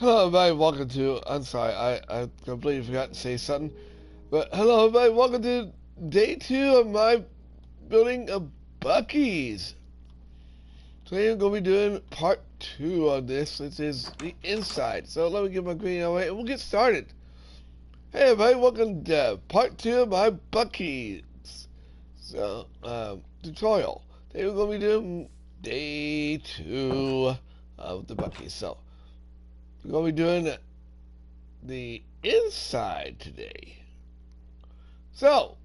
Hello, everybody. Welcome to. I'm sorry, I completely forgot to say something. But hello, everybody. Welcome to day 2 of my building of Buc-ees. Today I'm going to be doing part 2 of this, which is the inside. So let me get my green away and we'll get started. Hey, everybody. Welcome to part 2 of my Buc-ees. So, tutorial. Today we're going to be doing day 2 of the Buc-ees. So, we're going to be doing the inside today. So,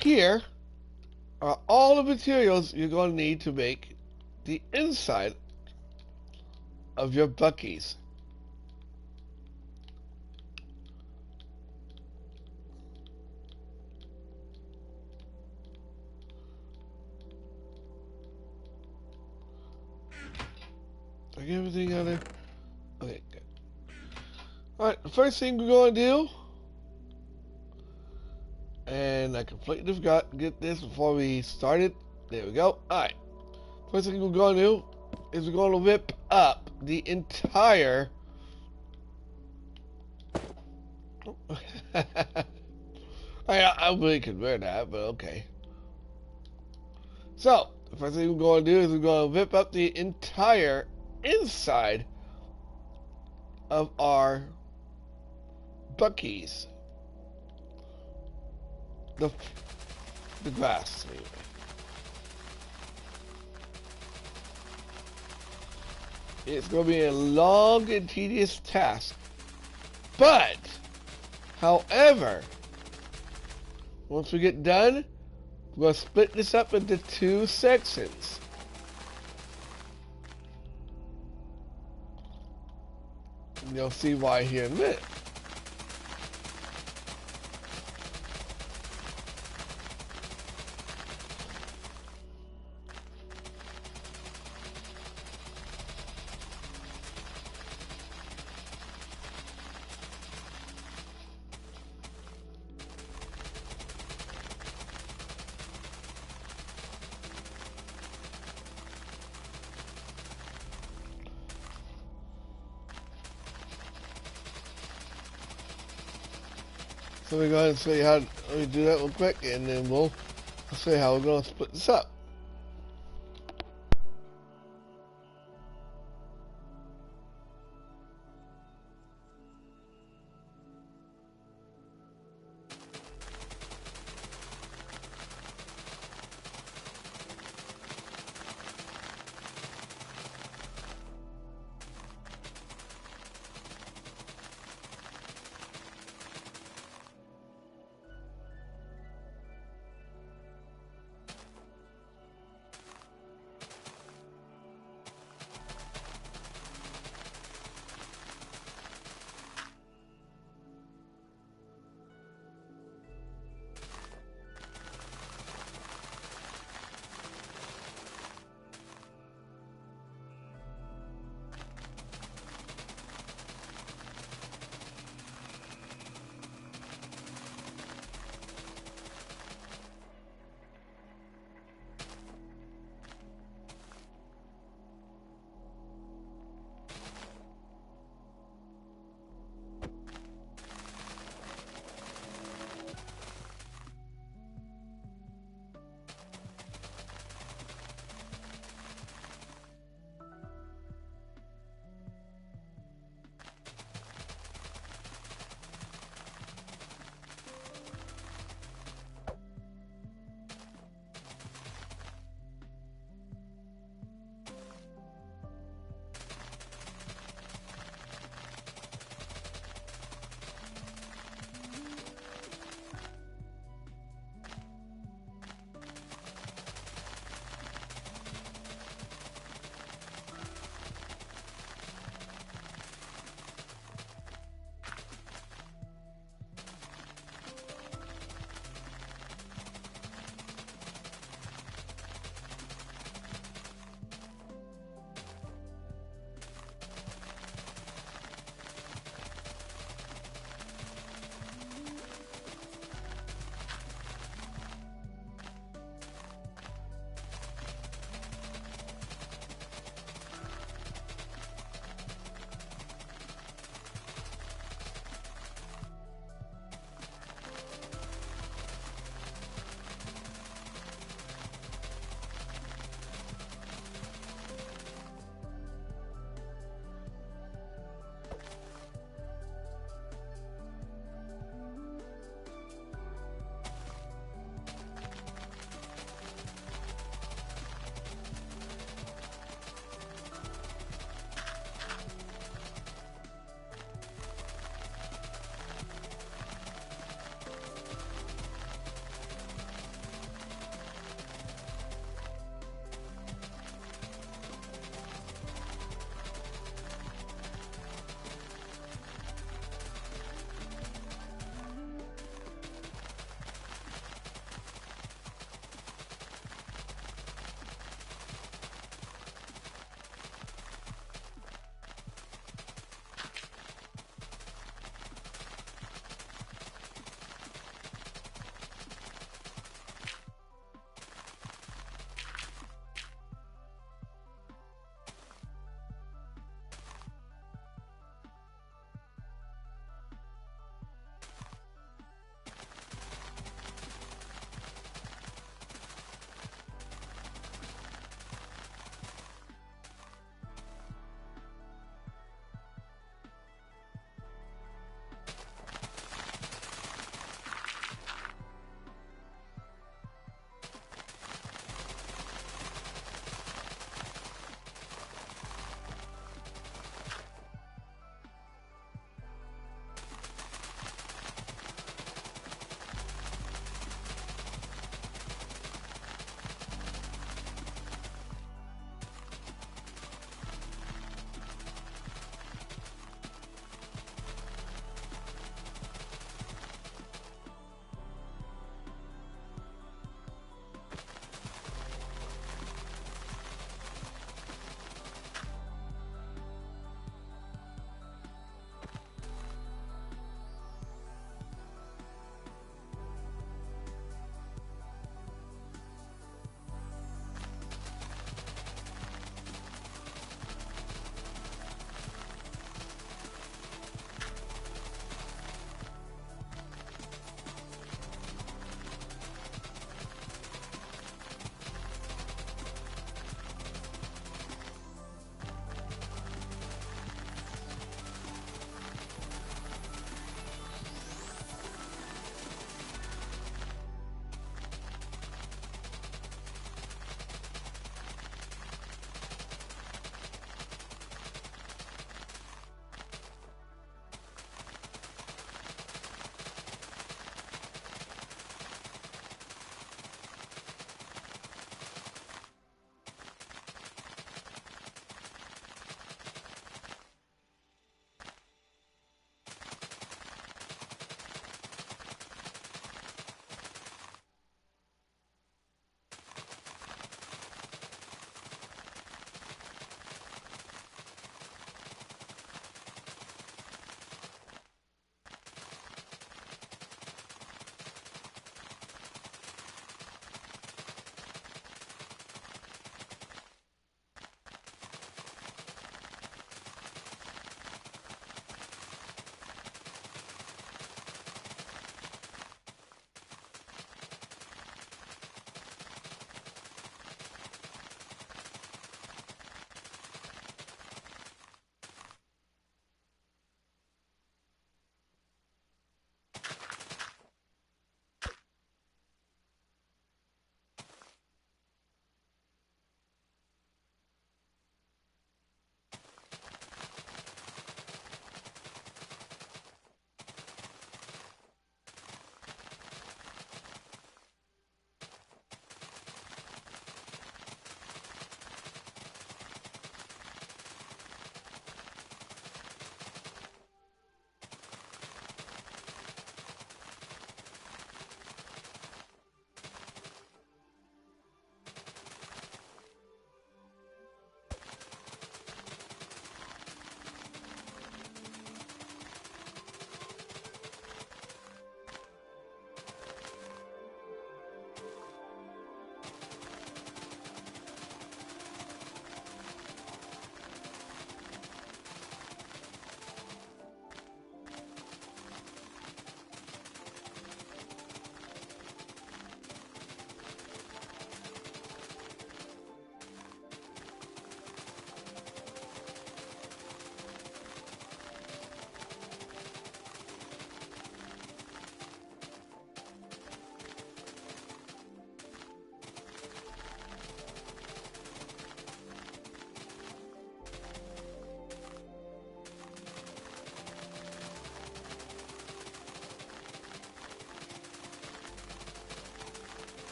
here are all the materials you're going to need to make the inside of your Buc-ees. Did I get everything out there? Okay, good. Alright, the first thing we're going to do, and I completely forgot to get this before we started. There we go. Alright. First thing we're going to do is we're going to whip up the entire I really could wear that, but okay. So, the first thing we're going to do is we're going to whip up the entire inside of our Buc-ees. The glass, anyway. It's going to be a long and tedious task. But, however, once we get done, we're going to split this up into 2 sections. And you'll see why here in a minute. So we're going to show you how we do that real quick, and then I'll show you how we're going to split this up.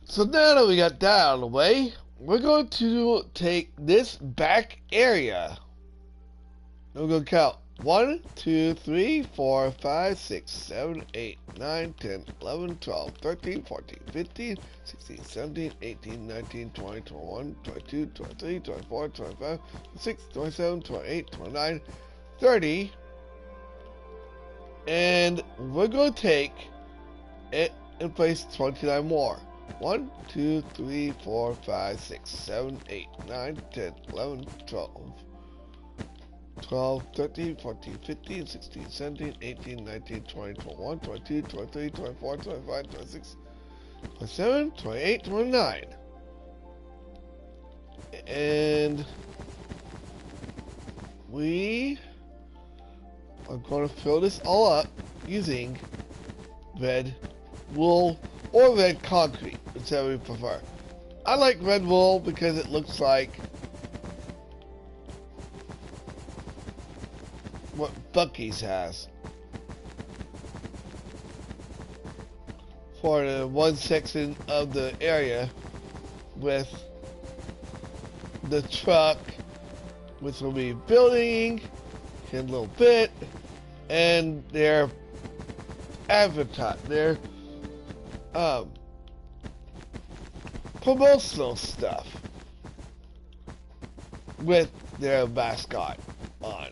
So now that we got that out of the way, we're going to take this back area. We're going to count 1, 2, 3, 4, 5, 6, 7, 8, 9, 10, 11, 12, 13, 14, 15, 16, 17, 18, 19, 20, 21, 22, 23, 24, 25, 26, 27, 28, 29, 30. And we're going to take it and place 29 more. 1, 2, 3, 4, 5, 6, 7, 8, 9, 10, 11, 12, 13, 14, 15, 16, 17, 18, 19, 20, 21, 22, 23, 24, 25, 26, 27, 28, 29. And we are going to fill this all up using red wool or red concrete, whichever we prefer. I like red wool because it looks like what Buc-ees has for the one section of the area with the truck, which will be building in a little bit, and their their promotional stuff with their mascot on.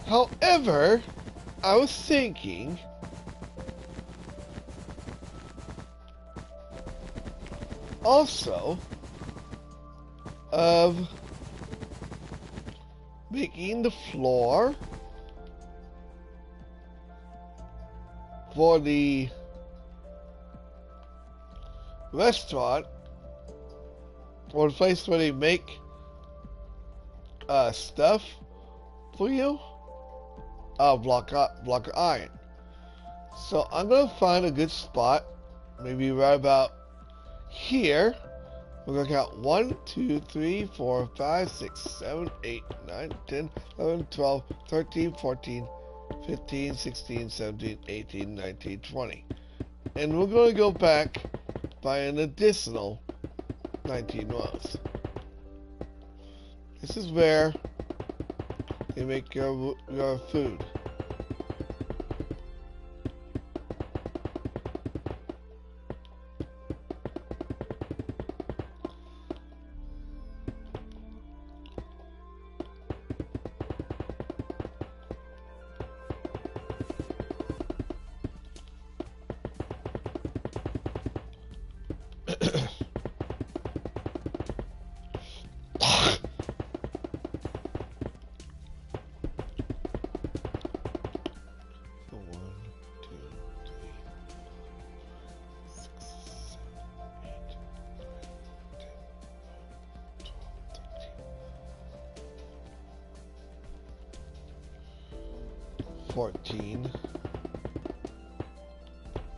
However, I was thinking also of making the floor for the restaurant or the place where they make stuff for you, block of iron. So I'm gonna find a good spot, maybe right about here. We're gonna count 1, 2, 3, 4, 5, 6, 7, 8, 9, 10, 11, 12, 13, 14, 15, 16, 17, 18, 19, 20. And we're gonna go back by an additional 19 rows. This is where you make your food. Fourteen,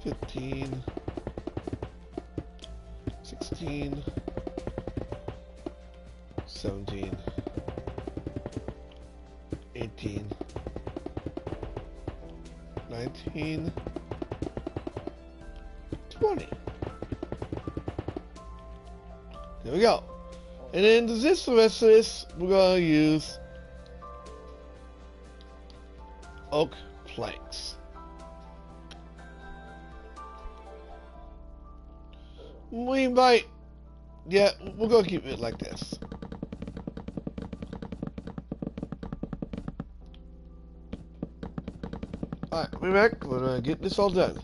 15, 16, 17, 18, 19, 20. There we go. And then the rest of this, we're going to use oak planks. We might, yeah, we're going to keep it like this. Alright, we're back. We're getting this all done.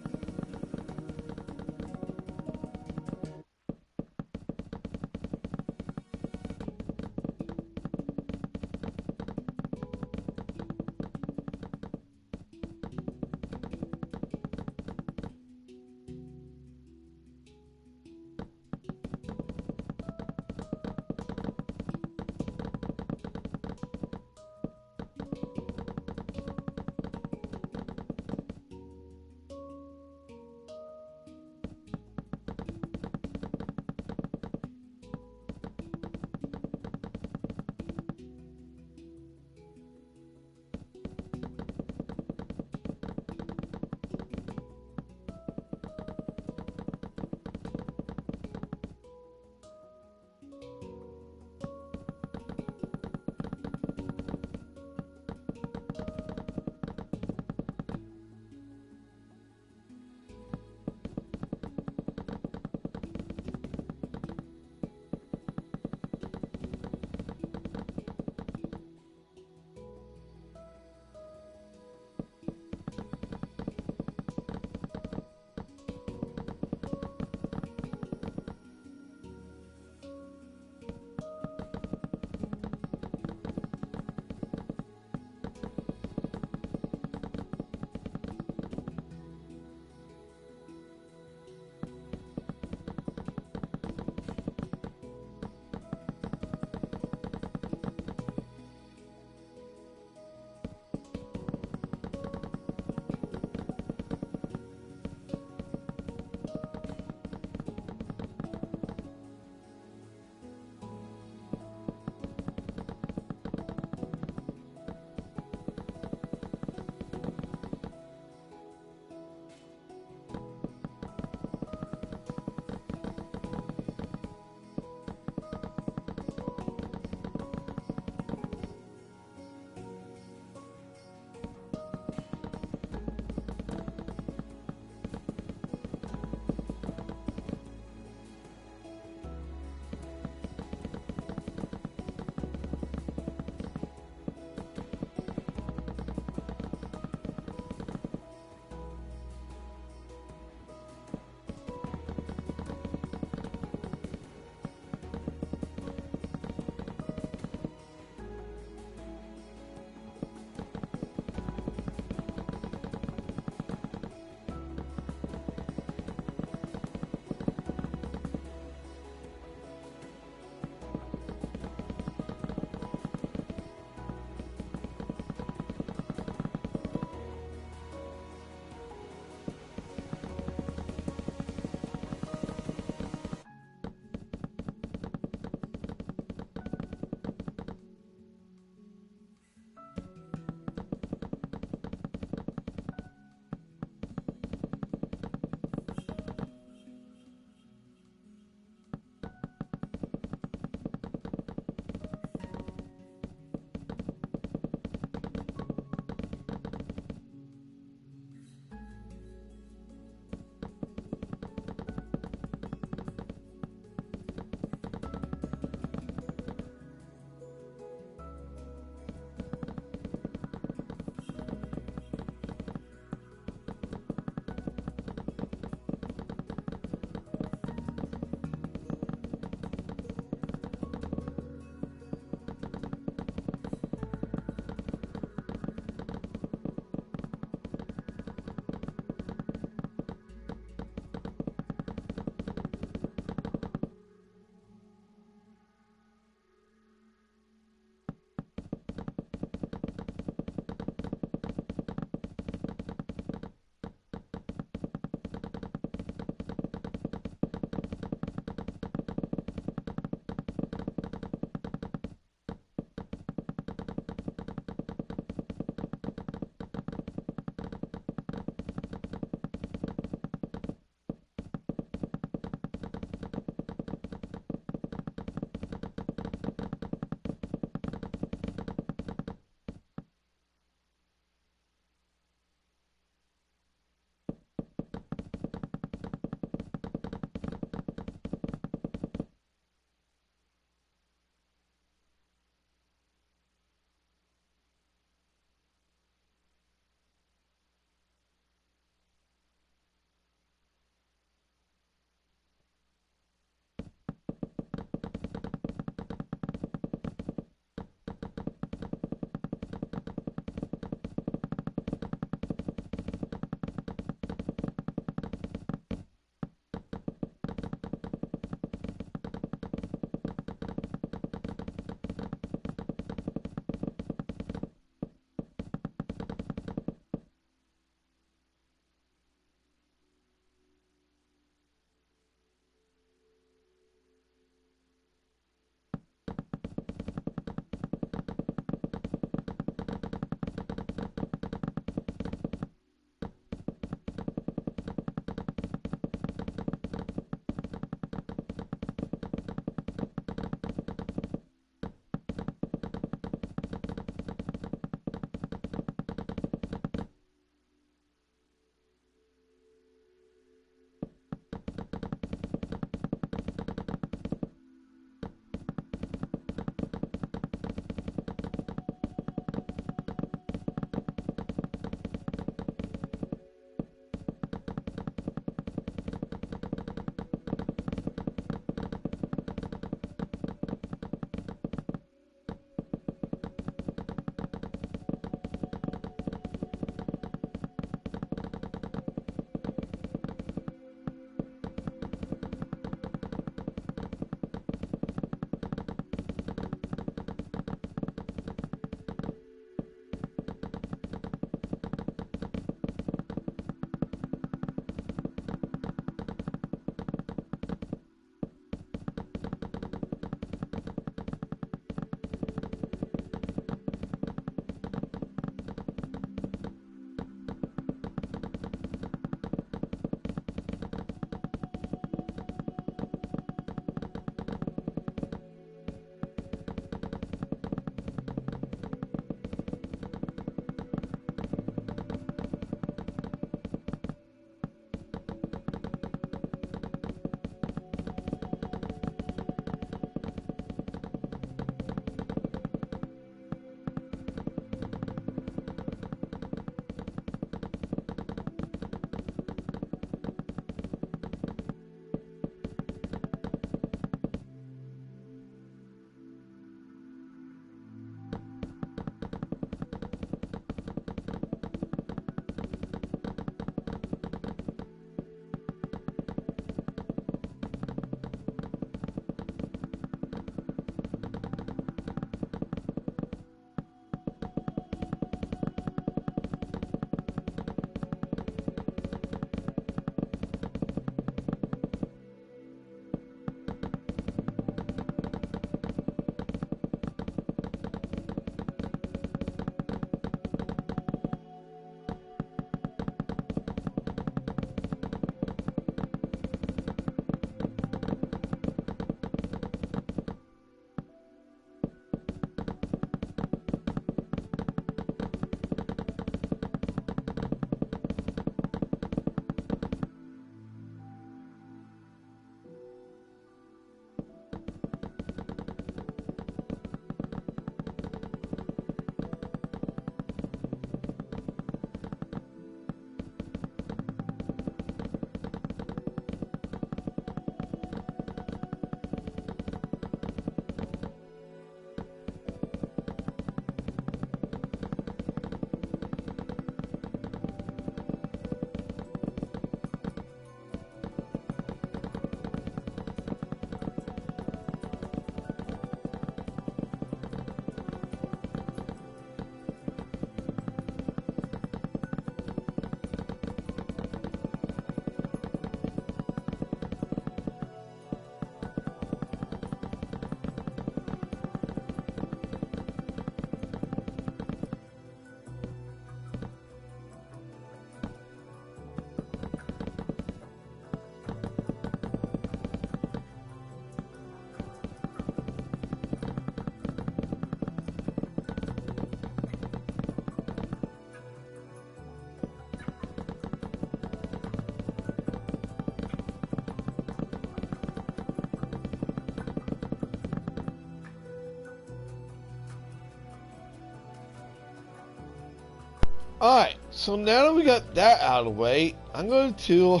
Alright, so now that we got that out of the way, I'm going to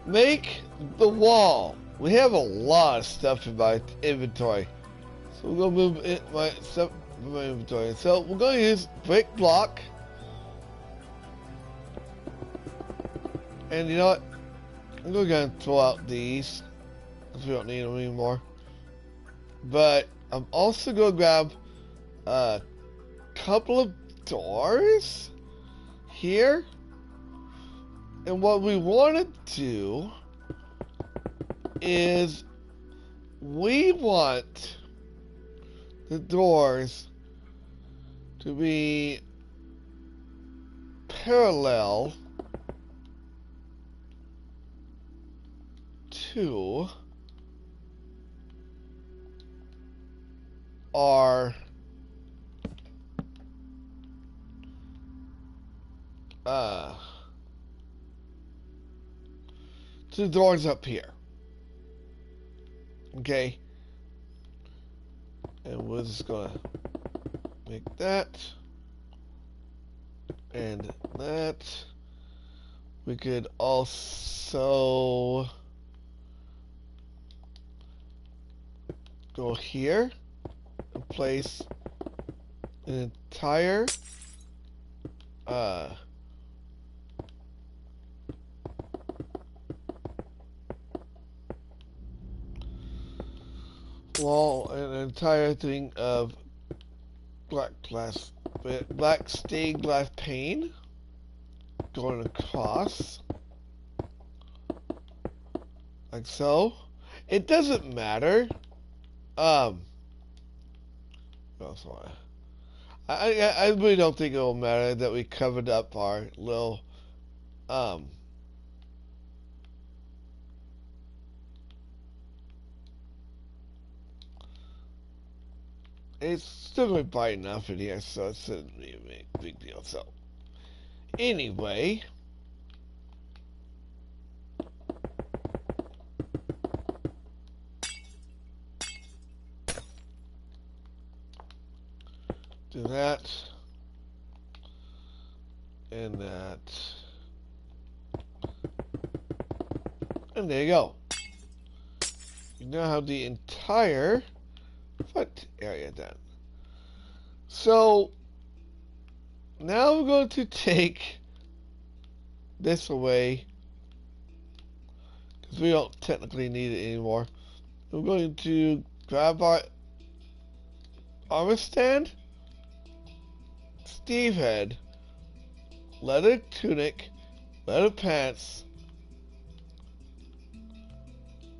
make the wall. We have a lot of stuff in my inventory. So we're going to move my stuff in my inventory. So we're going to use brick block. And you know what? I'm going to throw out these, because we don't need them anymore. But I'm also going to grab a couple of doors here. And what we want to do is we want the doors to be parallel to our to the doors up here. Okay. And we're just gonna make that and that. We could also go here and place an entire wall, an entire thing of black stained glass pane going across like so. It doesn't matter. I really don't think it will matter that we covered up our little it's still going to be bright enough in here, so it shouldn't be a big deal. So anyway, do that and that, and there you go. You now have the entire front area done. So now we're going to take this away because we don't technically need it anymore. We're going to grab our armor stand, Steve head, leather tunic, leather pants,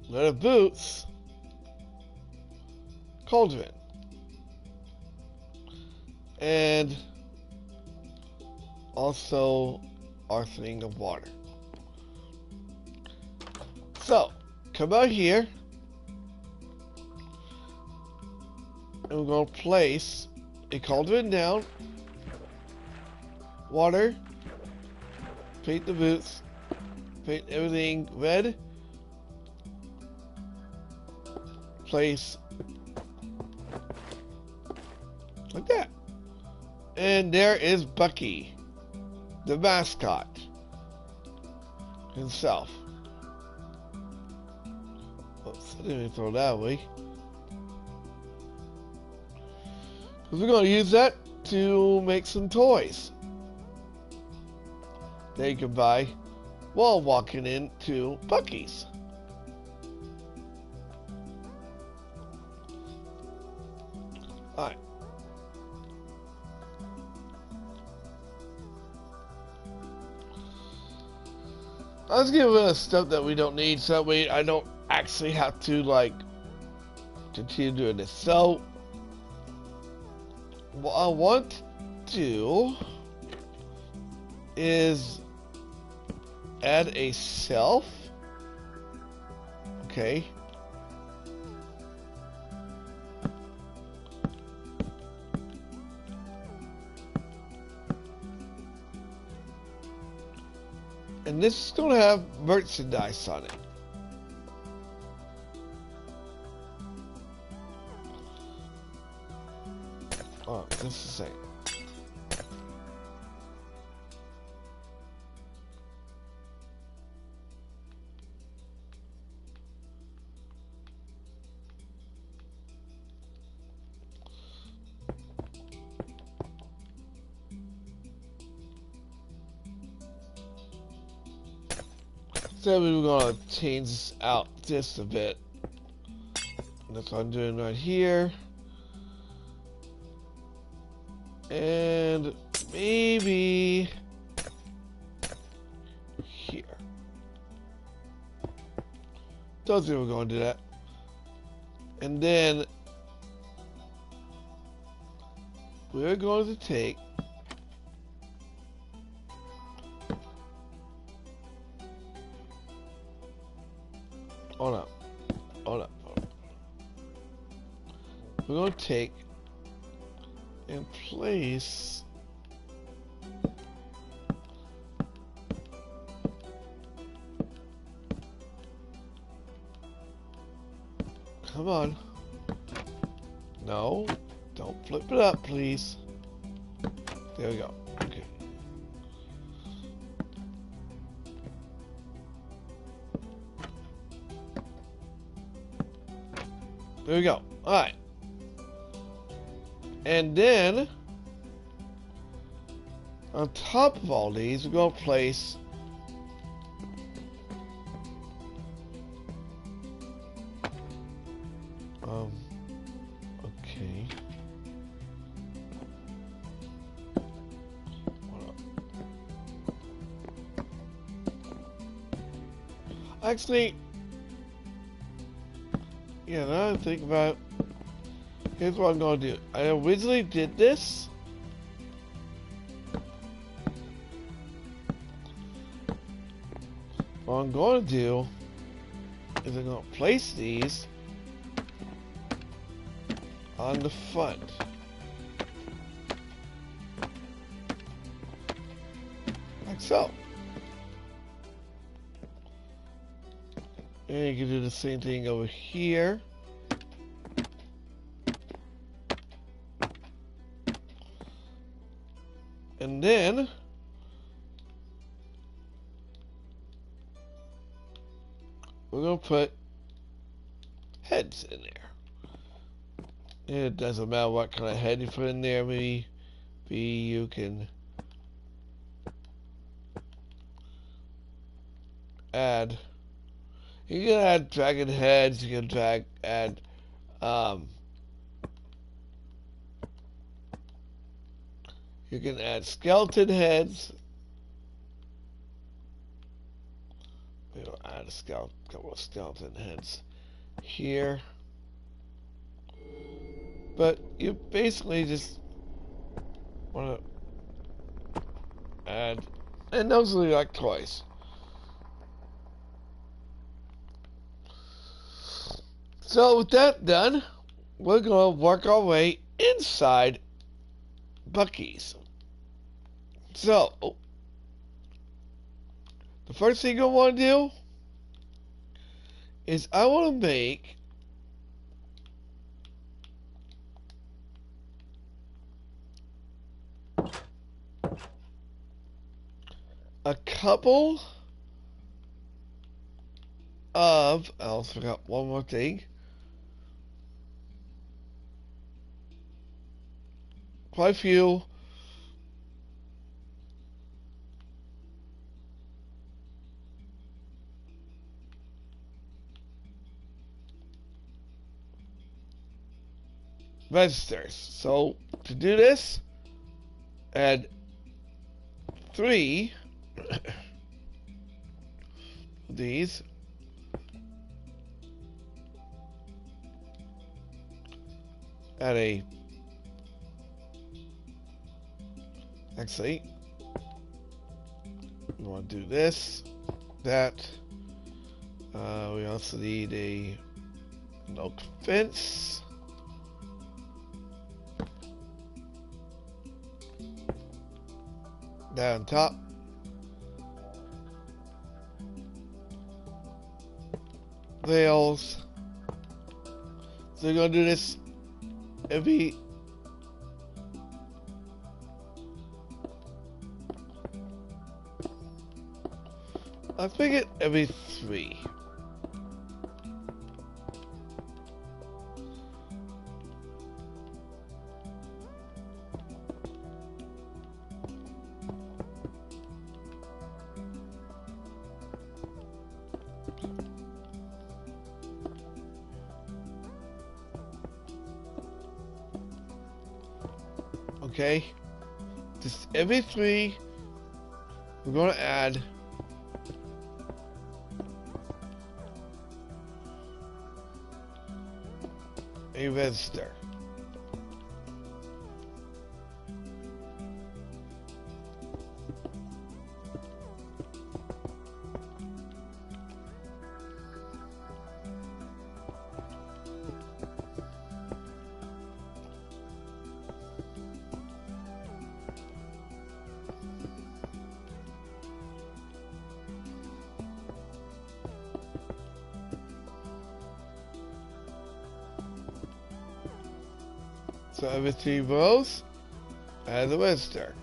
leather boots, cauldron, and also our thing of water. So come out here and we're going to place a cauldron down, water, paint the boots, paint everything red, place like that. And there is Bucky, the mascot himself. Oops, I didn't even throw that away. Because we're going to use that to make some toys that you can buy while walking into Buc-ees. Alright. Let's get rid of stuff that we don't need so that way I don't actually have to like continue doing this. So what I want to do is add a shelf. Okay. And this is going to have merchandise on it. Oh, just a second. said we were gonna change this out just a bit. And that's what I'm doing right here. And maybe here. Don't think we're gonna do that. And then we're going to take hold up. We're going to take and place come on. No, don't flip it up, please. There we go. Okay. There we go. Alright. And then, on top of all these, we're going to place okay. Actually, yeah, now I think about it, here's what I'm going to do. I originally did this. What I'm going to do is I'm going to place these on the front. Like so. And you can do the same thing over here. And then we're going to put heads in there. And it doesn't matter what kind of head you put in there. Maybe you can add. You can add dragon heads. You can add you can add skeleton heads. We'll add a couple of skeleton heads here. But you basically just want to add, and those are like toys. So with that done, we're going to work our way inside Buc-ees. So, the first thing I want to do is I want to make a couple of, I also forgot one more thing. Quite a few registers. So to do this, add 3 of these. Add a, actually, we want to do this, that. We also need a oak fence. That on top. Rails. So we're going to do this every let's make it every 3. Okay? Just every 3, we're going to add a register. So every 3 rows, add a register.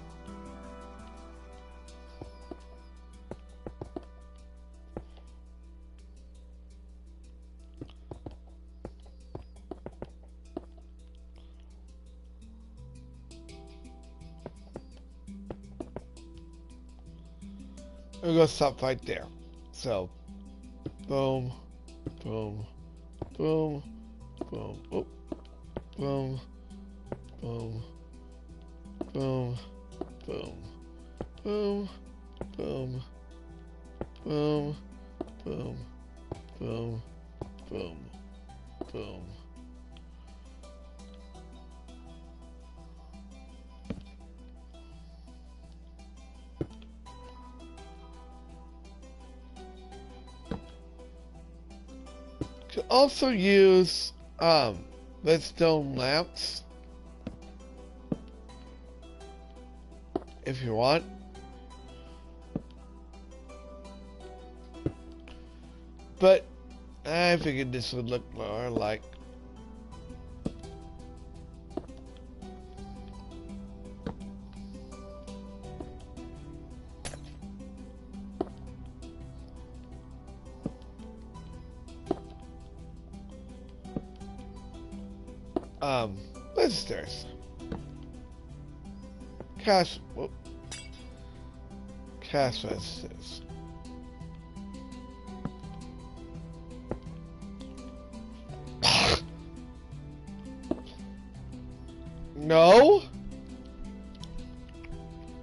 We're going to stop right there. So, boom, boom, boom, boom, oh, boom, boom, boom, boom, boom, boom, boom, boom, boom, boom, boom. Could also use redstone lamps if you want. But I figured this would look more like registers. Cash registers. No?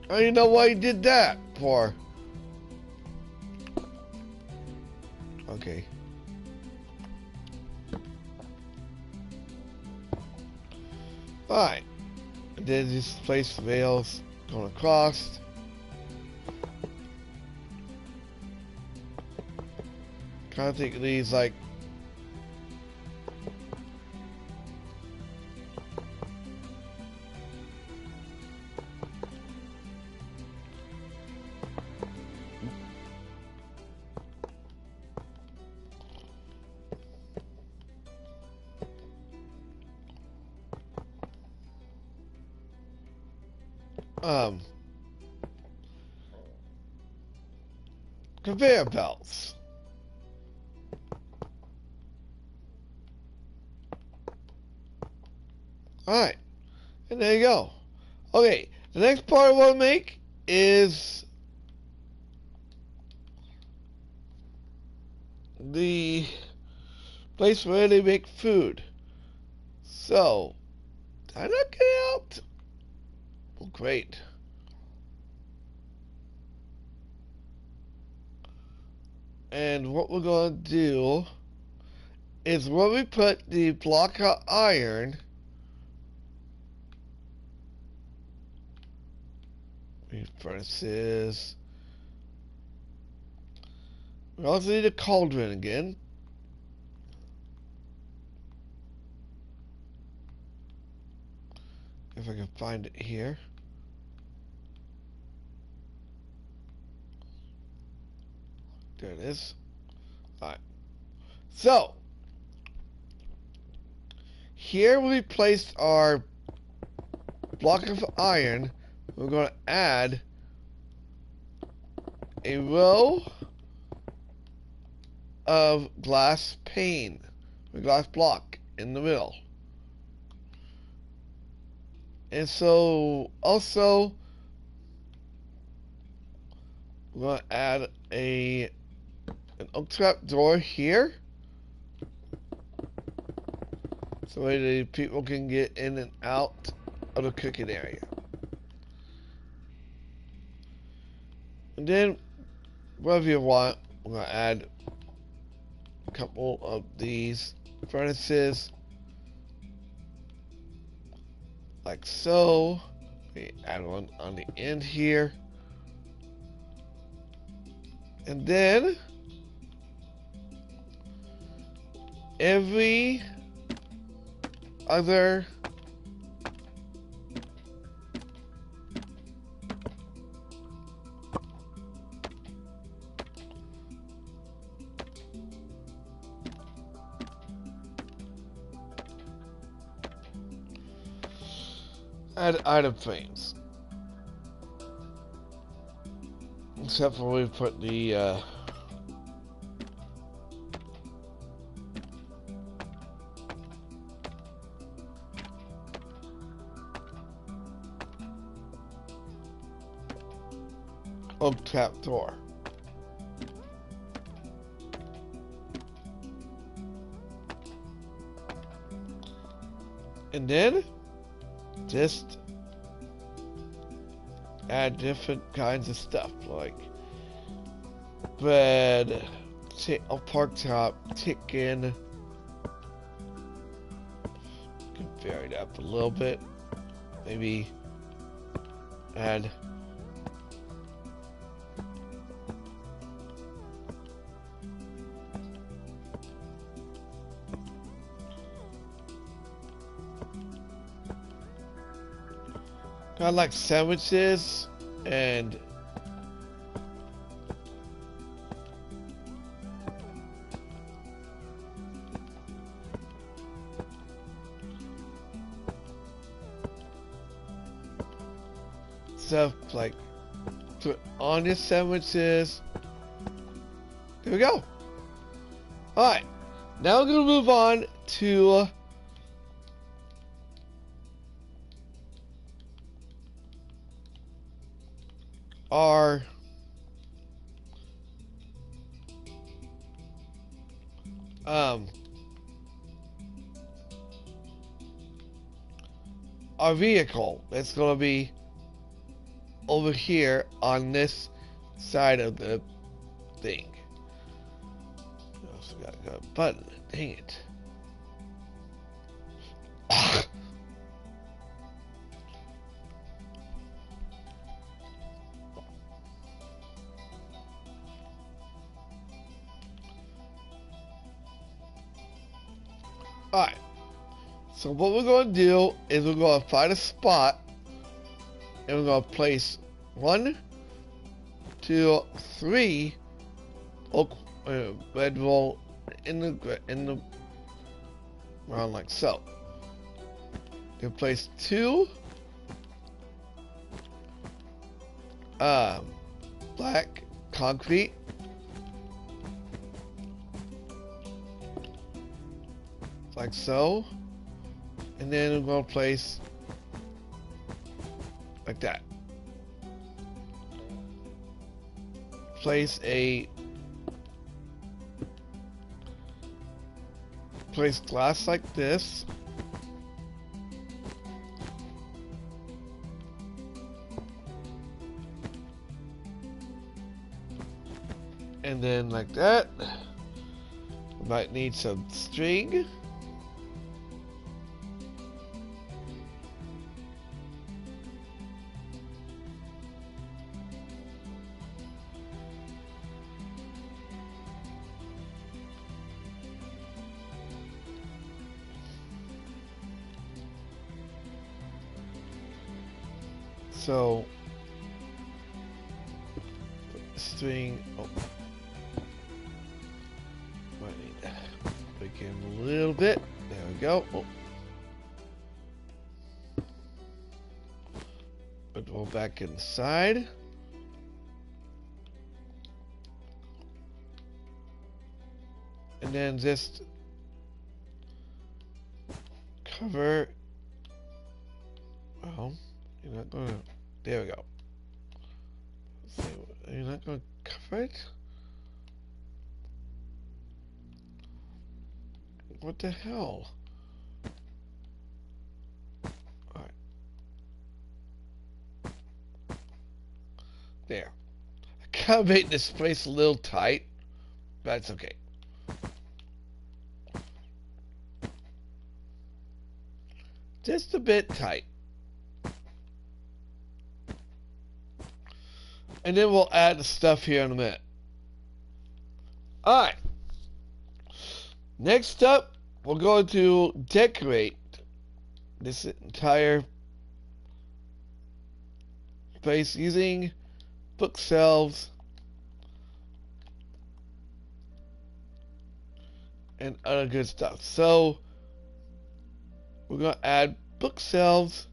I don't know why he did that for. Okay. Alright. And then just place the rails going across. Kind of think of these like conveyor belts. Alright. And there you go. Okay. The next part I want to make is the place where they make food. So, did I not get it out? Well, great. And what we're going to do is where we put the block of iron, furnaces. We also need a cauldron again. If I can find it here. There it is. Alright. So, here we placed our block of iron. We're going to add a row of glass pane, a glass block in the middle. And so, also, we're going to add an oak trap door here, so that the people can get in and out of the cooking area. And then, whatever you want, we're going to add a couple of these furnaces. Like so. We add one on the end here. And then, every other add item frames. Except for we put the oak trap door. And then just add different kinds of stuff like bread, a pork chop, chicken. Can vary it up a little bit. Maybe add kind of like sandwiches and stuff like put on your sandwiches. There we go. Alright, now we're going to move on to our vehicle. It's going to be over here on this side of the thing. I also got a button. Dang it. Alright, so what we're going to do is we're going to find a spot and we're going to place 1, 2, 3 oak red roll in the ground like so. Then place 2 black concrete. Like so. And then I'm going to place like that. Place glass like this. And then like that. We might need some string. So, string, might need to break in a little bit. There we go. Put it all back inside. And then just cover. Well, you're not gonna. There we go. You're not gonna cover it? What the hell? Alright. There. I kind of make this place a little tight, but it's okay. Just a bit tight. And then we'll add the stuff here in a minute. Alright. Next up, we're going to decorate this entire place using bookshelves and other good stuff. So we're going to add bookshelves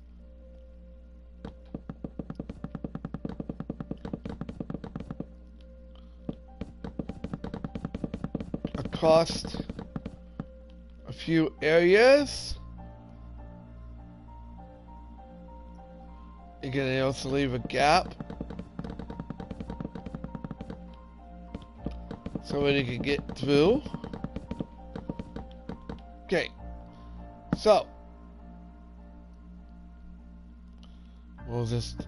across a few areas. You can also leave a gap so somebody can get through. Okay, so we'll just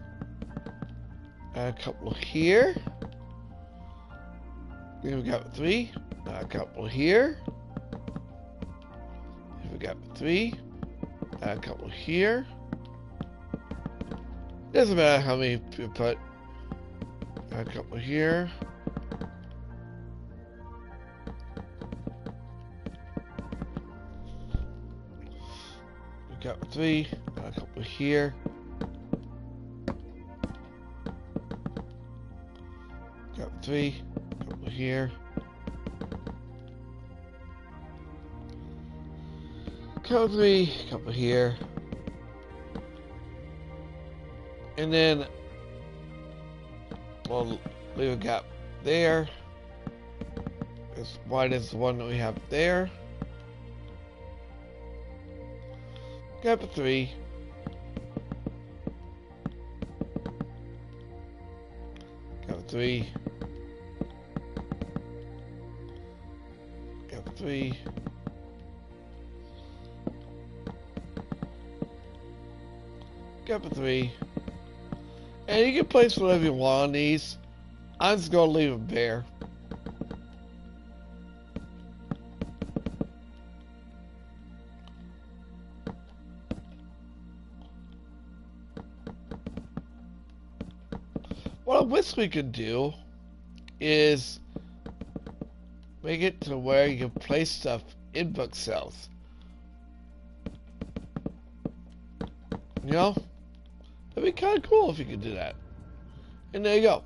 add a couple here. Then we got 3. Add a couple here. Then we got 3. Add a couple here. Doesn't matter how many you put. Add a couple here. We got 3. Add a couple here. Got 3. A couple here. Couple 3. Couple here. And then we'll leave a gap there, as wide as the one that we have there. Gap of 3. Gap of 3. Gap of 3. Gap of 3. And you can place whatever you want on these. I'm just going to leave them bare. What I wish we could do is make it to where you can place stuff in bookshelves. You know? That'd be kind of cool if you could do that. And there you go.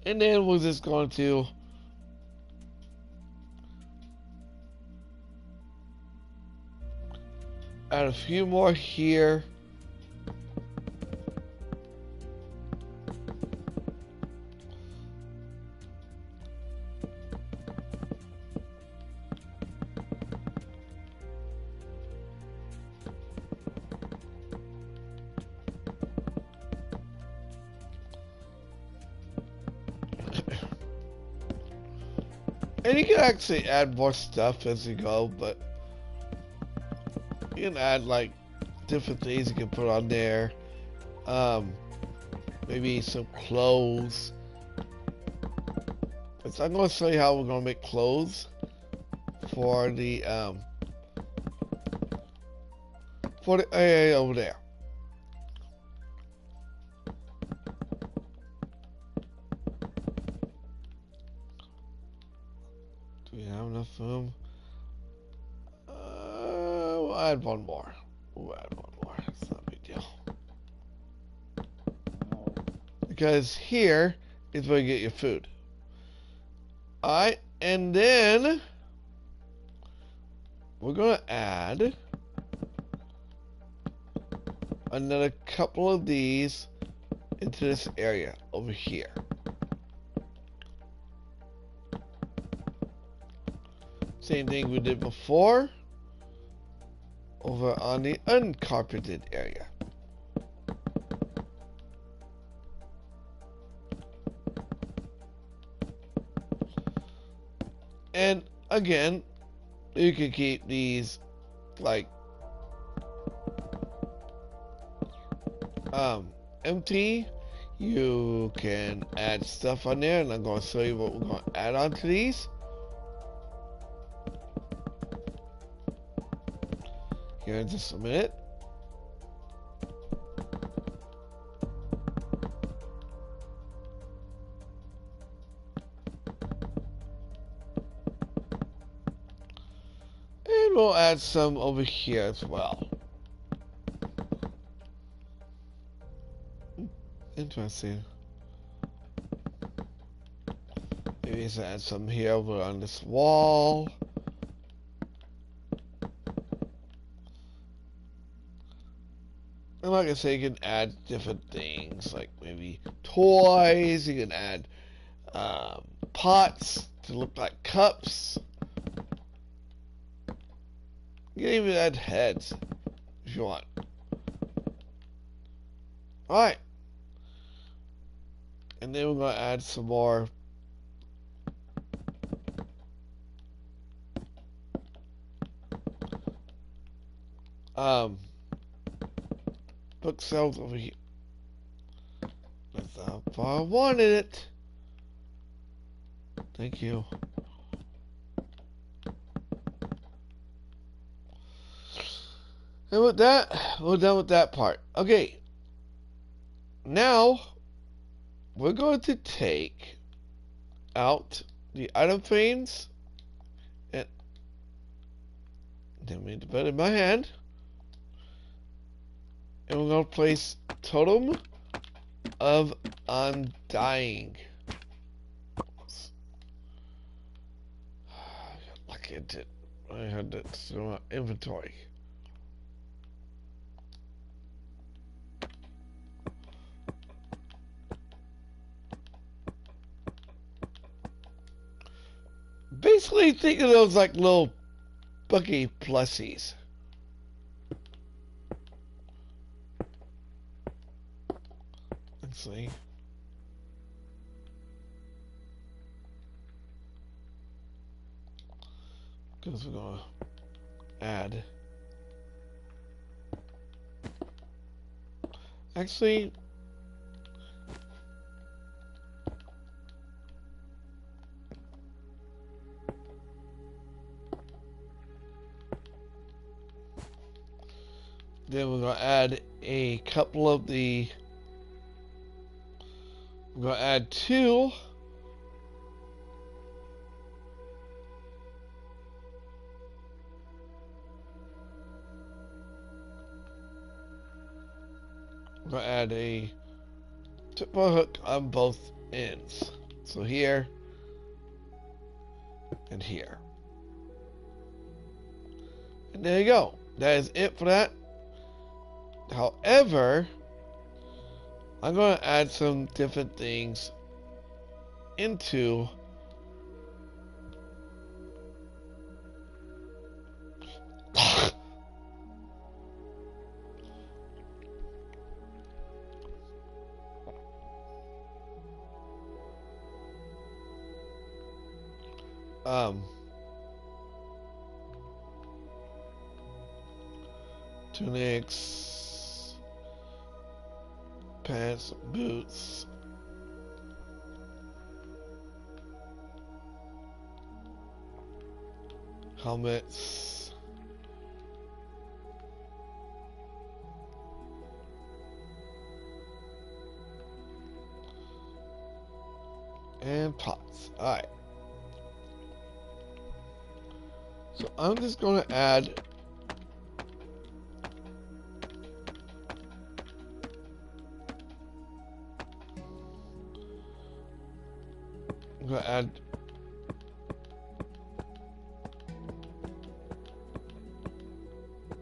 And then we're just going to add a few more here. And you can actually add more stuff as you go, but you can add like different things you can put on there. Maybe some clothes. So I'm going to show you how we're going to make clothes for the area over there. Do we have enough room? We'll add one more. It's not a big deal. Because here is where you get your food. Alright, and then we're going to add another couple of these into this area over here. Same thing we did before over on the uncarpeted area. And again, you can keep these like empty. You can add stuff on there, and I'm going to show you what we're going to add on to these. Here in just a minute. And we'll add some over here as well. Interesting. Maybe let's add some here over on this wall. And like I say, you can add different things, like maybe toys. You can add pots to look like cups. You can even add heads if you want. Alright. And then we're going to add some more bookshelves over here. That's how far I wanted it. Thank you. And with that, we're done with that part. Okay. Now, we're going to take out the item frames. And then we need to put it in my hand. And we're going to place Totem of Undying. Look at it. I had that in my inventory. Basically, think of those like little Buc-ees plussies. Let's see. Because we're gonna add. Actually, then we're gonna add a couple of the. We're gonna add two. We're gonna add a tip of hook on both ends. So here and here. And there you go. That is it for that. However, I'm going to add some different things into tunics, pants, boots, helmets, and pots. Alright. So I'm just going to add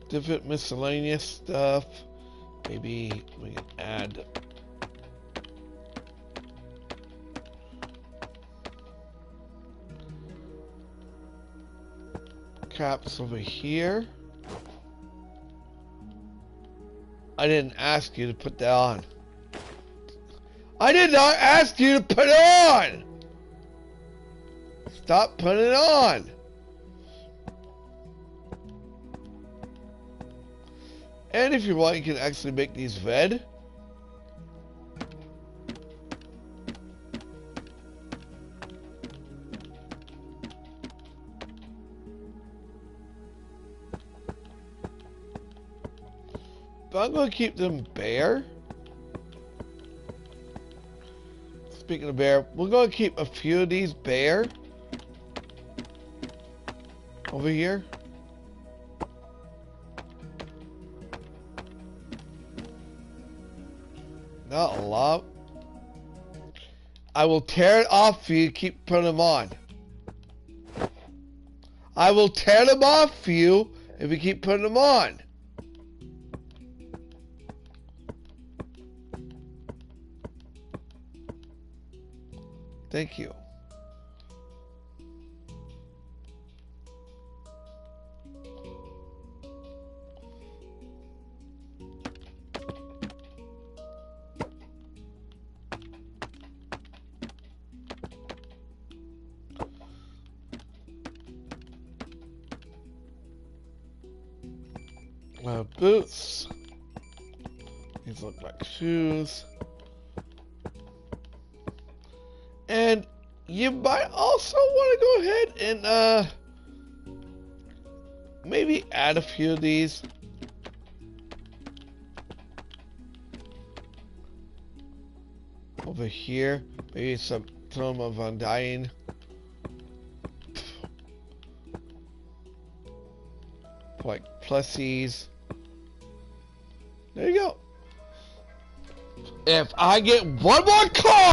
different miscellaneous stuff. Maybe we can add caps over here. I didn't ask you to put that on. I did not ask you to put it on! Stop putting it on! And if you want, you can actually make these red. I'm going to keep them bare. Speaking of bare, we're going to keep a few of these bare. Over here. Not a lot. I will tear it off for you, keep putting them on. I will tear them off for you if you keep putting them on. Thank you. Boots. These look like shoes. And you might also want to go ahead and maybe add a few of these. Over here. Maybe some of Undying. Like plusies. There you go. If I get one more call.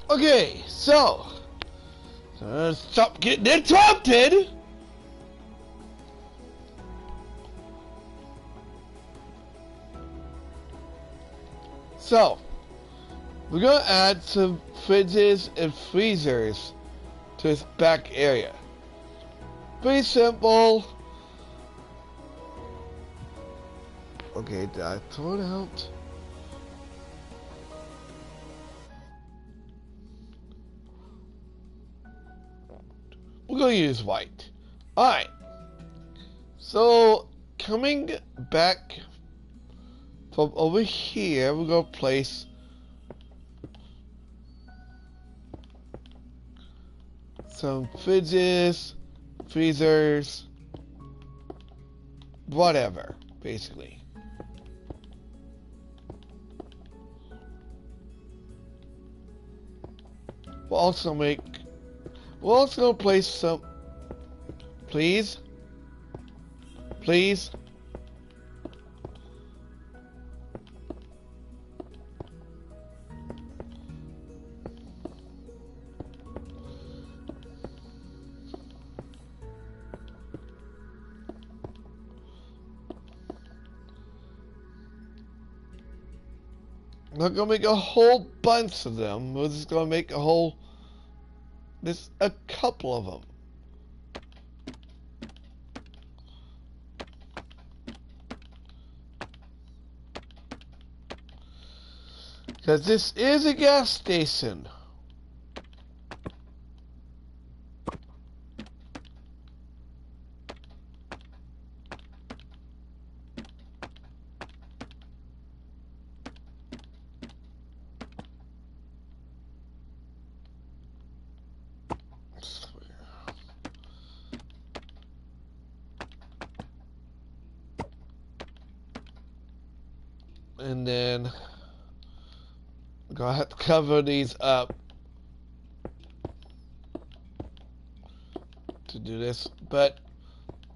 Okay, so stop getting interrupted. So we're gonna add some fridges and freezers to this back area. Pretty simple. Okay, did I throw it out? We're gonna use white. Alright. So coming back from over here, we're gonna place some fridges, freezers, whatever, basically. We're also gonna place some, please. I'm not gonna make a whole bunch of them. We're just gonna make a couple of them. Because this is a gas station. And then I'm gonna have to cover these up to do this. But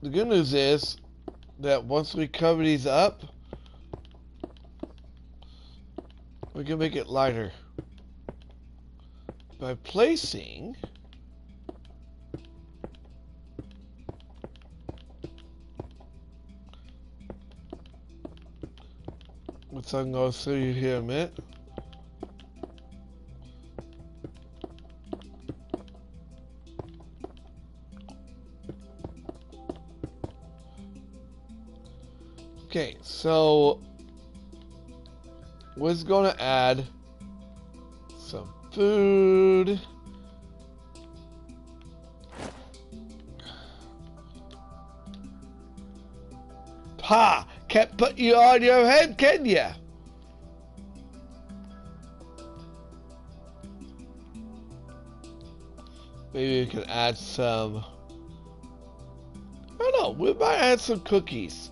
the good news is that once we cover these up, we can make it lighter by placing which I'm going to show you here in a minute. Okay, so we're going to add some food. Ha! Can't put you on your head, can ya? Maybe we can add some... I don't know, we might add some cookies.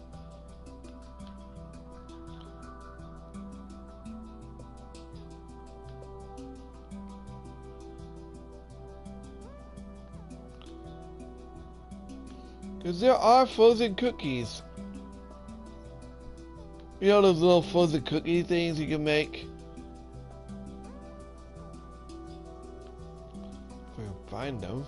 Because there are frozen cookies. You know those little frozen cookie things you can make? If I can find them.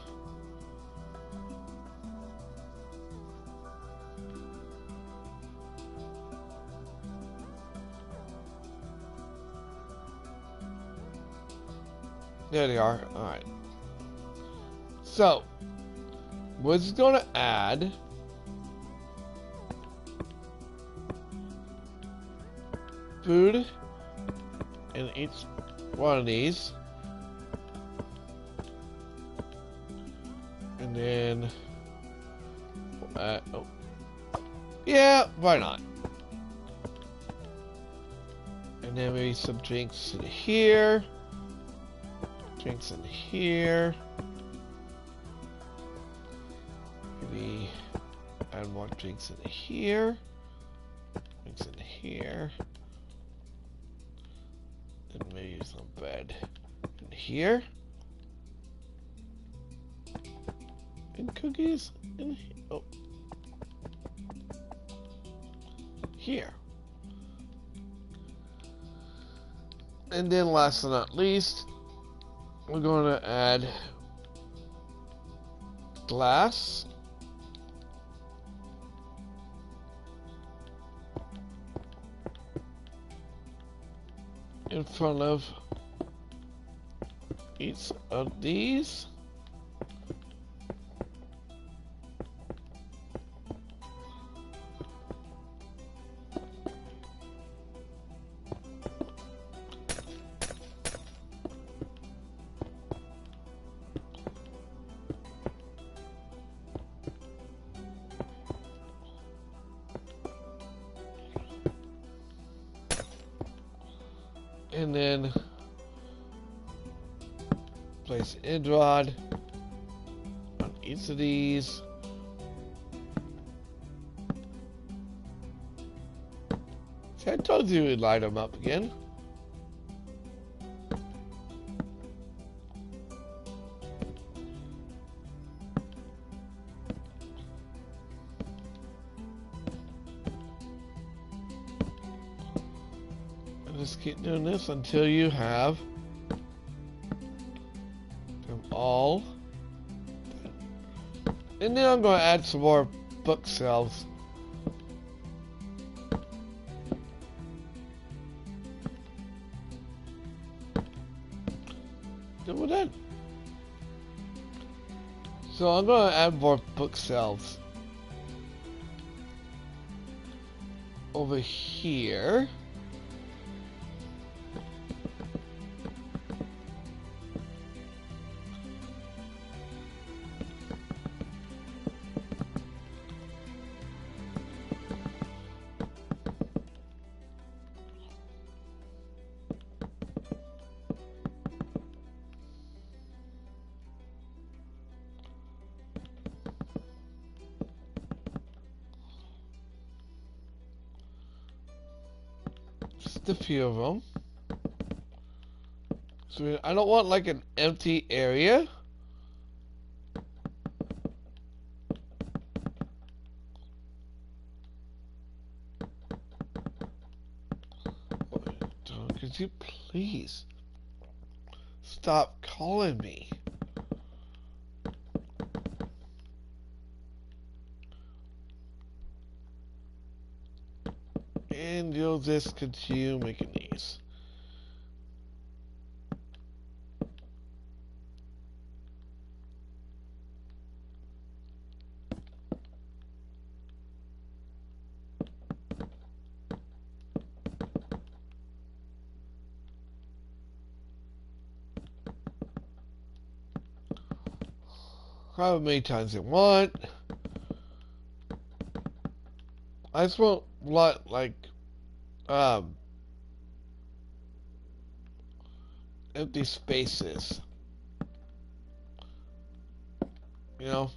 There they are. Alright. So, we're just going to add food in each one of these. And then, oh. Yeah, why not? And then maybe some drinks in here. Drinks in here. Maybe add more drinks in here. Drinks in here. And maybe some bread in here. And cookies in here. Oh. Here. And then last but not least, we're going to add glass. In front of each of these. And then place end rod on each of these. See, I told you we'd light them up again. Just keep doing this until you have them all. And then I'm going to add some more bookshelves. Then we're done. So I'm going to add more bookshelves over here. just a few of them. So I don't want like an empty area. Could you please stop calling me? And you'll just continue making these. However many times I want. I just want a lot like empty spaces. You know?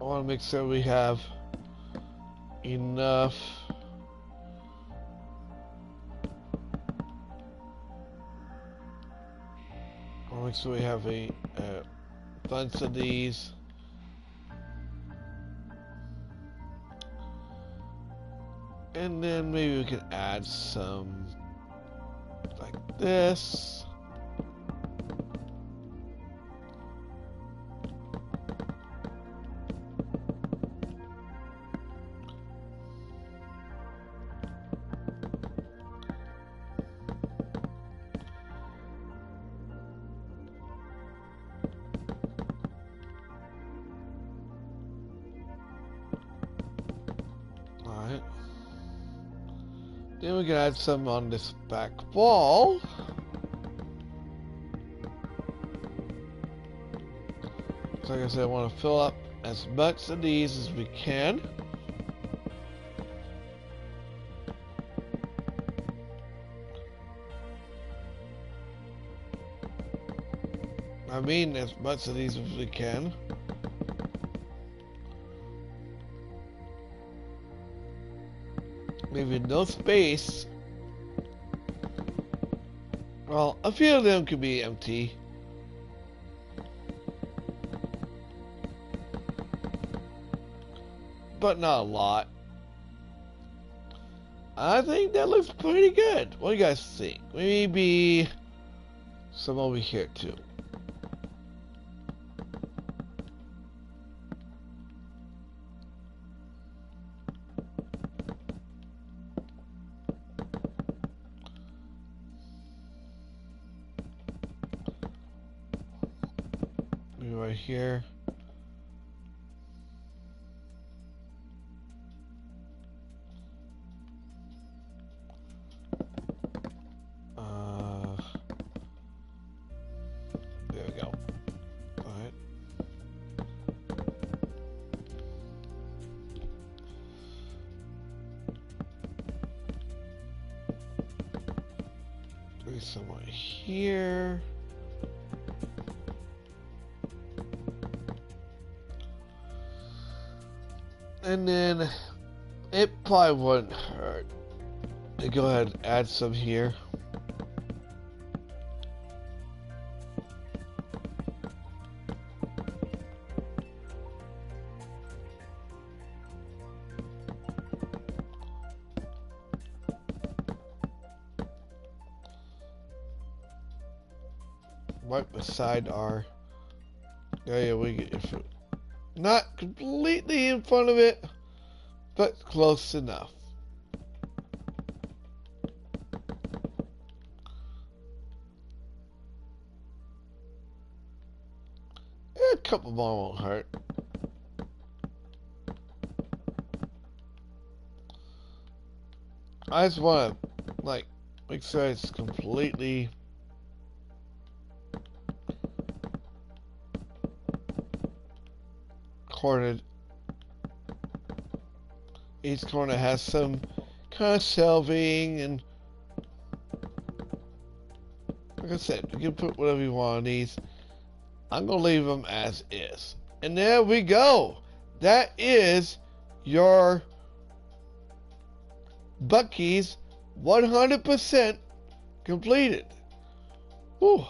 I want to make sure we have enough. I want to make sure we have a bunch of these. And then maybe we can add some like this. Alright. Then we can add some on this back wall. So like I said, I want to fill up as much of these as we can. I mean, as much of these as we can. Maybe no space. Well, a few of them could be empty. But not a lot. I think that looks pretty good. What do you guys think? Maybe some over here too. Maybe right here. There we go. Alright. There's somewhere here. And then it probably wouldn't hurt to go ahead and add some here. Right beside our area we get your food. Not completely in front of it, but close enough. A couple more won't hurt. I just want to, like, make sure it's completely corded Each corner has some kind of shelving, and like I said, you can put whatever you want on these. I'm going to leave them as is. And there we go. That is your Buc-ees 100% completed. Whew.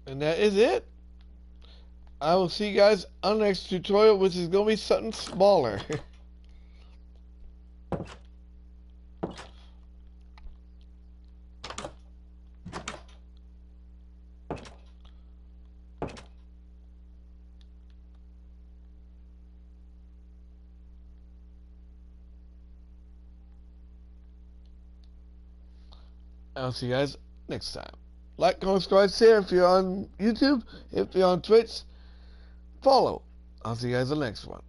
And that is it. I will see you guys on the next tutorial, which is going to be something smaller. I'll see you guys next time. Like, comment, subscribe, share if you're on YouTube. If you're on Twitch, follow. I'll see you guys in the next one.